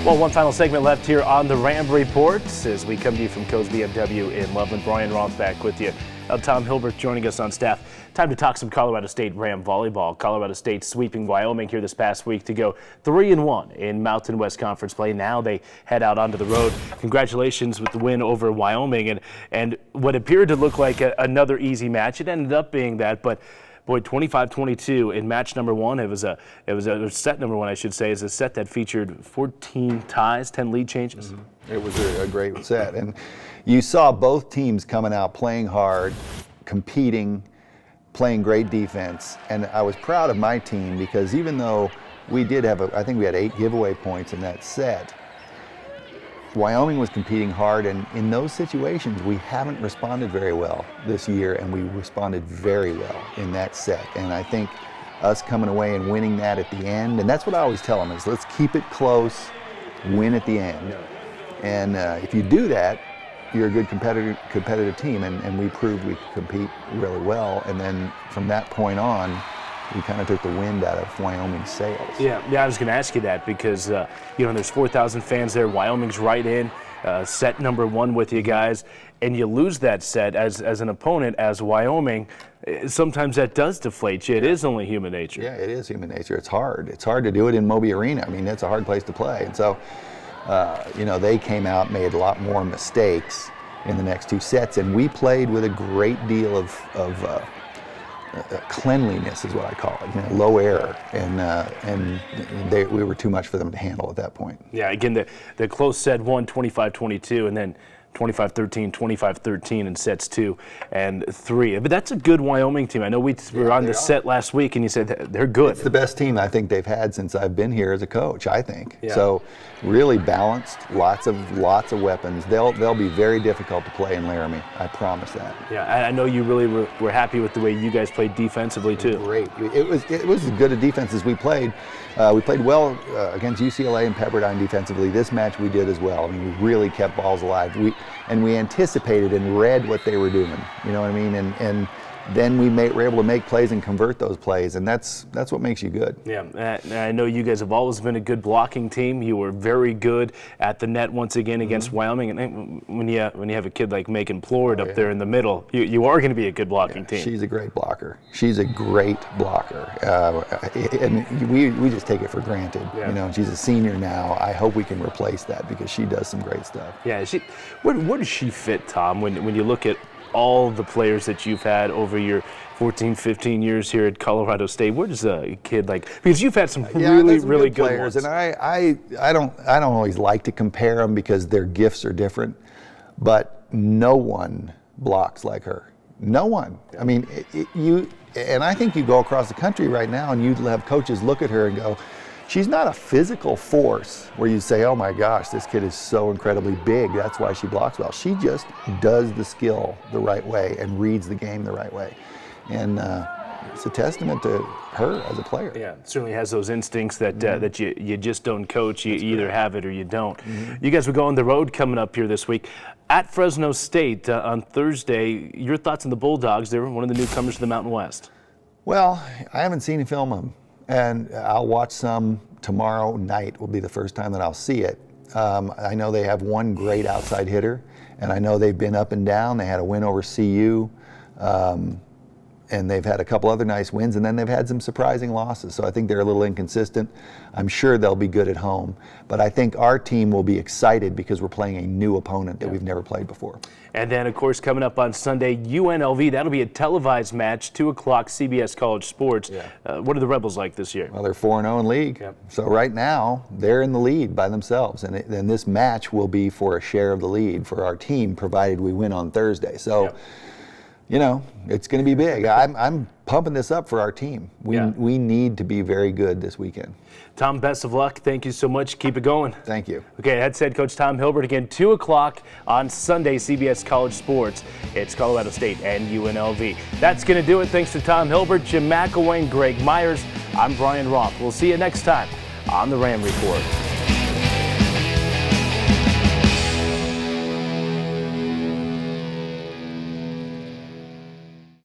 Well, one final segment left here on the Ram Report as we come to you from Coe's BMW in Loveland. Brian Roth back with you. Tom Hilbert joining us on staff. Time to talk some Colorado State Ram volleyball. Colorado State sweeping Wyoming here this past week to go 3-1 in Mountain West Conference play. Now they head out onto the road. Congratulations with the win over Wyoming and what appeared to look like another easy match. It ended up being that, but boy, 25-22 in match number one. It was a set number one, I should say. Is a set that featured 14 ties, 10 lead changes. Mm-hmm. It was a great set, and you saw both teams coming out playing hard, competing, playing great defense. And I was proud of my team because even though we did have I think we had 8 giveaway points in that set, Wyoming was competing hard, and in those situations we haven't responded very well this year, and we responded very well in that set. And I think us coming away and winning that at the end, and that's what I always tell them, is let's keep it close, win at the end. And if you do that, you're a good competitive team, and we proved we could compete really well. And then from that point on, we kind of took the wind out of Wyoming's sails. Yeah, I was going to ask you that because, there's 4,000 fans there. Wyoming's right in set number one with you guys, and you lose that set as an opponent, as Wyoming. Sometimes that does deflate you. It is only human nature. Yeah, it is human nature. It's hard. It's hard to do it in Moby Arena. I mean, it's a hard place to play. And so, they came out, made a lot more mistakes in the next 2 sets, and we played with a great deal of cleanliness is what I call it, low error, and we were too much for them to handle at that point. Yeah, again, the close set won 25-22, and then 25-13, 25-13 in sets 2 and 3. But that's a good Wyoming team. I know we were on the set last week, and you said they're good. It's the best team I think they've had since I've been here as a coach, I think. Yeah. So really balanced, lots of weapons. They'll be very difficult to play in Laramie. I promise that. Yeah, I know you really were happy with the way you guys played defensively too. Great. It was as good a defense as we played. We played well against UCLA and Pepperdine defensively. This match we did as well. I mean, we really kept balls alive. We anticipated and read what they were doing. You know what I mean? And then we were able to make plays and convert those plays, and that's what makes you good. Yeah, I know you guys have always been a good blocking team. You were very good at the net once again against Wyoming, and when you have a kid like Megan Plord up there in the middle, you are going to be a good blocking team. She's a great blocker. She's a great blocker, and we just take it for granted. Yeah. She's a senior now. I hope we can replace that because she does some great stuff. Yeah, where does she fit, Tom? When you look at all the players that you've had over your 14, 15 years here at Colorado State, where does a kid because you've had some really good players, ones. And I don't always like to compare them because their gifts are different, but no one blocks like her. No one. I mean, and I think you go across the country right now and you have coaches look at her and go, she's not a physical force where you say, oh my gosh, this kid is so incredibly big, that's why she blocks well. She just does the skill the right way and reads the game the right way. And it's a testament to her as a player. Yeah, it certainly has those instincts that you just don't coach. You either have it or you don't. You guys will go on the road coming up here this week at Fresno State on Thursday. Your thoughts on the Bulldogs? They're one of the newcomers to the Mountain West. Well, I haven't seen a film of them. And I'll watch some tomorrow night will be the first time that I'll see it. I know they have one great outside hitter, and I know they've been up and down. They had a win over CU, and they've had a couple other nice wins, and then they've had some surprising losses. So I think they're a little inconsistent. I'm sure they'll be good at home. But I think our team will be excited because we're playing a new opponent that we've never played before. And then, of course, coming up on Sunday, UNLV. That'll be a televised match, 2 o'clock, CBS College Sports. Yeah. What are the Rebels like this year? Well, they're 4-0 in league. Yep. So right now, they're in the lead by themselves. And this match will be for a share of the lead for our team, provided we win on Thursday. So, it's going to be big. I'm pumping this up for our team. We need to be very good this weekend. Tom, best of luck. Thank you so much. Keep it going. Thank you. Okay, that's head coach Tom Hilbert again, 2 o'clock on Sunday, CBS College Sports. It's Colorado State and UNLV. That's going to do it. Thanks to Tom Hilbert, Jim McElwain, Greg Myers. I'm Brian Roth. We'll see you next time on the Ram Report.